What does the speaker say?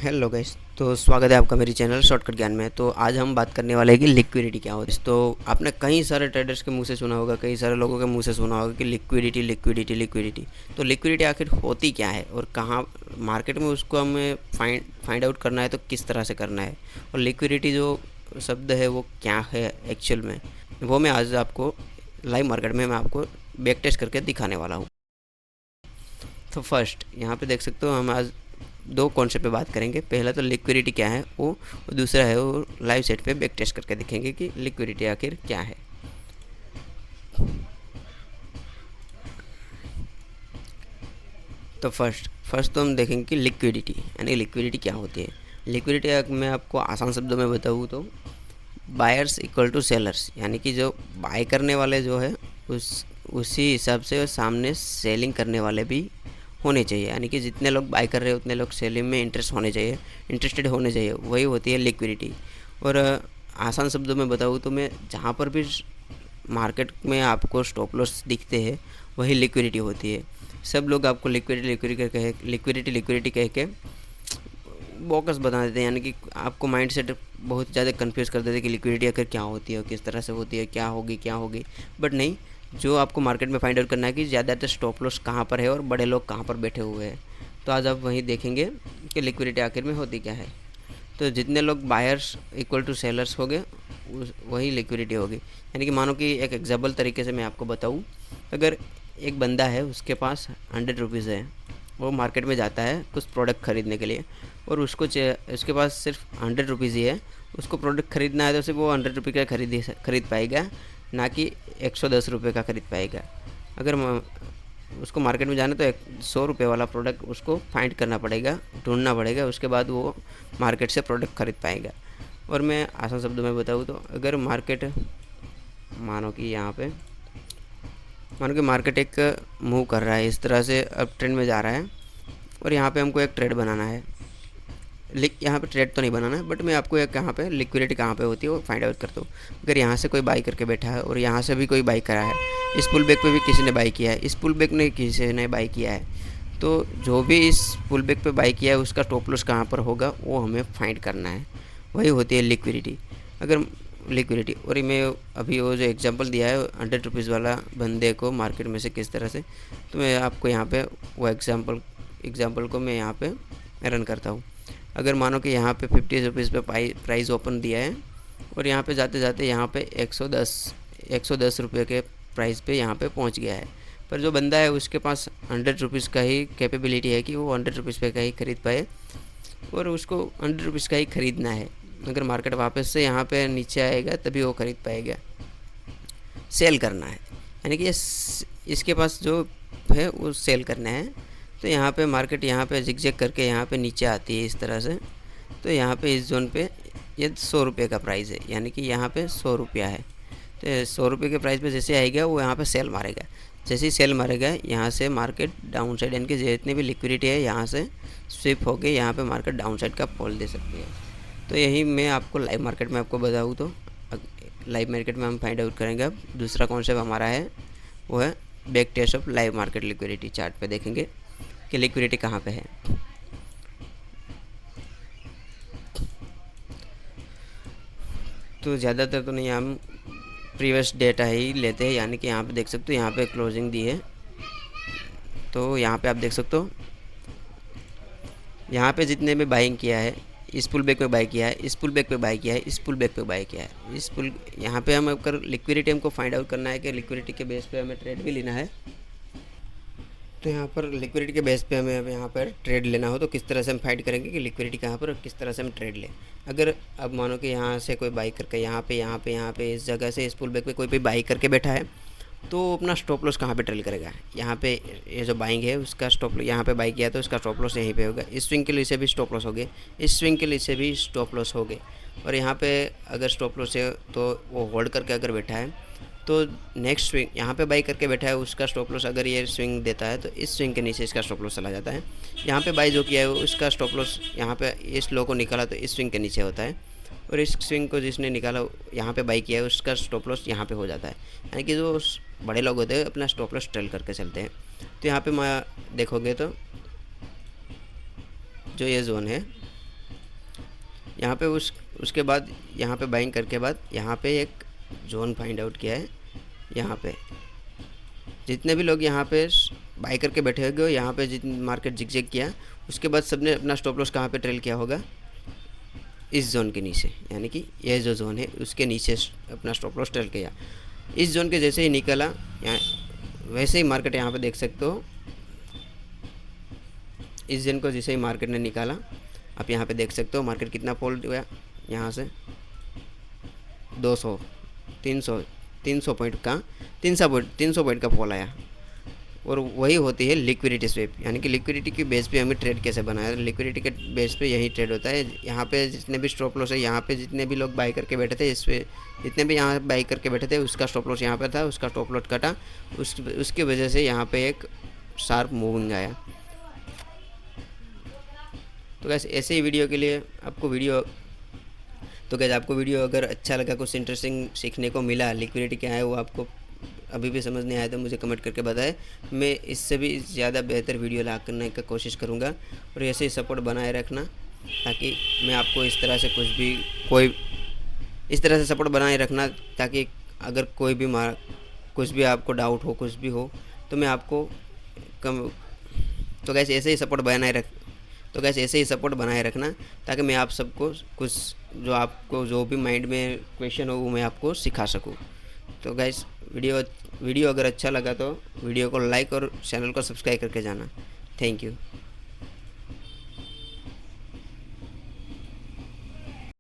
Hello guys. तो स्वागत है आपका मेरी चैनल शॉर्टकट ज्ञान में। तो आज हम बात करने वाले हैं कि लिक्विडिटी क्या होती है। तो आपने कई सारे ट्रेडर्स के मुंह से सुना होगा, कई सारे लोगों के मुंह से सुना होगा कि लिक्विडिटी लिक्विडिटी लिक्विडिटी। तो लिक्विडिटी आखिर होती क्या है और कहाँ मार्केट में उसको हमें फाइंड आउट करना है तो किस तरह से करना है, और लिक्विडिटी जो शब्द है वो क्या है एक्चुअल में, वो मैं आज आपको लाइव मार्केट में मैं आपको बैक टेस्ट करके दिखाने वाला हूँ। तो फर्स्ट यहाँ पे देख सकते हो, हम आज दो कॉन्सेप्ट पे बात करेंगे। पहला तो लिक्विडिटी क्या है वो, और दूसरा है वो लाइव सेट पे बैक टेस्ट करके दिखेंगे कि लिक्विडिटी आखिर क्या है। तो फर्स्ट तो हम देखेंगे कि लिक्विडिटी यानी लिक्विडिटी क्या होती है। लिक्विडिटी मैं आपको आसान शब्दों में बताऊँ तो बायर्स इक्वल टू सेलर्स, यानी कि जो बाय करने वाले जो है उसी हिसाब से सामने सेलिंग करने वाले भी होने चाहिए। यानी कि जितने लोग बाय कर रहे हैं उतने लोग सेलिंग में इंटरेस्टेड होने चाहिए, वही होती है लिक्विडिटी। और आसान शब्दों में बताऊँ तो मैं जहाँ पर भी मार्केट में आपको स्टॉप लॉस दिखते हैं वही लिक्विडिटी होती है। सब लोग आपको लिक्विडिटी कह के बोकस बता देते हैं, यानी कि आपको माइंड सेट बहुत ज़्यादा कंफ्यूज कर देते हैं कि लिक्विडिटी आखिर क्या होती है, किस तरह से होती है, क्या होगी। बट नहीं, जो आपको मार्केट में फाइंड आउट करना है कि ज़्यादातर स्टॉप लॉस कहाँ पर है और बड़े लोग कहाँ पर बैठे हुए हैं। तो आज आप वहीं देखेंगे कि लिक्विडिटी आखिर में होती क्या है। तो जितने लोग बायर्स इक्वल टू सेलर्स हो गए वही लिक्विडिटी होगी। यानी कि मानो कि एक एग्जाम्पल तरीके से मैं आपको बताऊँ, अगर एक बंदा है उसके पास 100 रुपीज़ है, वो मार्केट में जाता है कुछ प्रोडक्ट ख़रीदने के लिए, और उसके पास सिर्फ 100 रुपीज़ ही है। उसको प्रोडक्ट ख़रीदना है तो सिर्फ वो 100 रुपये का खरीद पाएगा, ना कि 110 रुपये का खरीद पाएगा। अगर उसको मार्केट में जाना तो 100 रुपये वाला प्रोडक्ट उसको फाइंड करना पड़ेगा, ढूंढना पड़ेगा, उसके बाद वो मार्केट से प्रोडक्ट खरीद पाएगा। और मैं आसान शब्दों में बताऊँ तो अगर मार्केट मानो कि यहाँ पे मानो कि मार्केट एक मूव कर रहा है, इस तरह से अब ट्रेंड में जा रहा है, और यहाँ पे हमको एक ट्रेड बनाना है। यहाँ पे ट्रेड तो नहीं बनाना है, बट मैं आपको एक यहाँ पे लिक्विडिटी कहाँ पे होती है वो फाइंड आउट करता हूँ। अगर यहाँ से कोई बाई करके बैठा है और यहाँ से भी कोई बाई करा है, इस पुल बैक पे भी किसी ने बाई किया है, इस पुल बैक ने किसी ने बाई किया है, तो जो भी इस पुल बैक पे बाई किया है उसका स्टॉप लॉस कहाँ पर होगा वो हमें फाइंड करना है, वही होती है लिक्विडिटी। अगर लिक्विडिटी, और मैं अभी वो जो एग्जांपल दिया है 100 रुपीज़ वाला बंदे को मार्केट में से किस तरह से, तो मैं आपको यहाँ पे वो एग्जांपल को मैं यहाँ पे रन करता हूँ। अगर मानो कि यहाँ पे 50 रुपीज़ पे प्राइस ओपन दिया है, और यहाँ पे जाते जाते यहाँ पे 110 रुपये के प्राइस पे यहाँ पे पहुँच गया है, पर जो बंदा है उसके पास 100 रुपीज़ का ही कैपेबिलिटी है कि वो 100 रुपीज़ पे का ही खरीद पाए, और उसको 100 रुपीज़ का ही ख़रीदना है। अगर मार्केट वापस से यहाँ पे नीचे आएगा तभी वो खरीद पाएगा। सेल करना है, यानी कि इसके पास जो है वो सेल करना है। तो यहाँ पे मार्केट यहाँ पे जिगजैग करके यहाँ पे नीचे आती है इस तरह से। तो यहाँ पे इस जोन पे ये 100 रुपये का प्राइस है, यानी कि यहाँ पे 100 रुपया है। तो 100 रुपये के प्राइस पे जैसे आएगा वो यहाँ पे सेल मारेगा। जैसे ही सेल मारेगा यहाँ से मार्केट डाउन साइड, यानी कि जितनी भी लिक्विडिटी है यहाँ से स्विप होके यहाँ पे मार्केट डाउन साइड का फॉल दे सकती है। तो यही मैं आपको लाइव मार्केट में आपको बताऊँ तो लाइव मार्केट में हम फाइंड आउट करेंगे। अब दूसरा कॉन्सेप्ट हमारा है वो है back test of live market liquidity. Chart पे देखेंगे कि लिक्विडिटी कहाँ पे है। तो ज़्यादातर तो नहीं, हम प्रीवियस डेटा ही लेते हैं, यानी कि यहाँ पे देख सकते हो यहाँ पे क्लोजिंग दी है। तो यहाँ पे आप देख सकते हो यहाँ पे जितने भी बाइंग किया है, इस पुल बैक पे बाई किया है, इस पुल बैक पे बाई किया है, इस पुल बैक पे बाई किया है, इस पुल यहाँ पे हम अगर लिक्विडिटी हमको फाइंड आउट करना है कि लिक्विडिटी के बेस पे हमें ट्रेड भी लेना है, तो यहाँ पर लिक्विडिटी के बेस पे हमें यहाँ पर ट्रेड लेना हो तो किस तरह से हम फाइंड करेंगे कि लिक्विडिटी कहाँ पर और किस तरह से हम ट्रेड लें। अगर अब मानो कि यहाँ से कोई बाई करके यहाँ पे इस जगह से इस पुल बैक पे कोई भी बाई करके बैठा है, तो अपना स्टॉप लॉस कहाँ पे ट्रेल करेगा। यहाँ पे ये जो बाइंग है उसका स्टॉप यहाँ पे बाई किया तो इसका स्टॉप लॉस यहीं पे होगा। इस स्विंग के लिए से भी स्टॉप लॉस हो गए, इस स्विंग के लिए से भी स्टॉप लॉस हो गए, और यहाँ पे अगर स्टॉप लॉस है तो वो होल्ड करके अगर बैठा है तो नेक्स्ट स्विंग यहाँ पे बाई करके बैठा है, उसका स्टॉप लॉस अगर ये स्विंग देता है तो इस स्विंग के नीचे इसका स्टॉप लॉस चला जाता है। यहाँ पे बाई जो किया है उसका स्टॉप लॉस यहाँ पे इस लो को निकाला तो इस स्विंग के नीचे होता है, और इस स्विंग को जिसने निकाला यहाँ पे बाई किया है उसका स्टॉप लॉस यहाँ पे हो जाता है। यानी कि जो बड़े लोग होते हैं अपना स्टॉप लॉस ट्रेल करके चलते हैं। तो यहाँ पे मैं देखोगे तो जो ये जोन है यहाँ पे उसके बाद यहाँ पे बाइंग करके बाद यहाँ पे एक जोन फाइंड आउट किया है। यहाँ पे जितने भी लोग यहाँ पे बाई करके बैठे होंगे, यहाँ पे जितने मार्केट जिगजैग किया, उसके बाद सबने अपना स्टॉप लॉस कहाँ पे ट्रेल किया होगा, इस जोन के नीचे, यानी कि यह जो जोन है उसके नीचे अपना स्टॉप लॉस ट्रेल किया। इस जोन के जैसे ही निकला, यहाँ वैसे ही मार्केट यहाँ पे देख सकते हो, इस जोन को जैसे ही मार्केट ने निकाला, आप यहाँ पे देख सकते हो मार्केट कितना फॉल हुआ, यहाँ से 200 300 पॉइंट का 300 पॉइंट का फॉल आया। और वही होती है लिक्विडिटी स्वेप, यानी कि लिक्विडिटी की बेस पे हमें ट्रेड कैसे बनाया, लिक्विडिटी के बेस पे यही ट्रेड होता है। यहाँ पे जितने भी स्टॉप लॉस है, यहाँ पे जितने भी लोग बाई करके बैठे थे, इस पे जितने भी यहाँ बाई करके बैठे थे, उसका स्टॉप लॉस यहाँ पे था, उसका स्टॉप लॉस कटा, उसकी वजह से यहाँ पे एक शार्प मूविंग आया। तो गैस ऐसे ही वीडियो के लिए आपको वीडियो अगर अच्छा लगा, कुछ इंटरेस्टिंग सीखने को मिला, लिक्विडिटी क्या है वो आपको अभी भी समझ नहीं आया तो मुझे कमेंट करके बताएं। मैं इससे भी ज़्यादा बेहतर वीडियो ला करने का कोशिश करूँगा, और ऐसे ही सपोर्ट बनाए रखना, ताकि मैं आपको इस तरह से सपोर्ट बनाए रखना, ताकि अगर कुछ भी आपको डाउट हो, कुछ भी हो, तो मैं आपको तो गैस ऐसे ही सपोर्ट बनाए रखना, ताकि मैं आप सबको कुछ जो भी माइंड में क्वेश्चन हो वो मैं आपको सिखा सकूं। तो गैस वीडियो अगर अच्छा लगा तो वीडियो को लाइक और चैनल को सब्सक्राइब करके जाना। Thank you.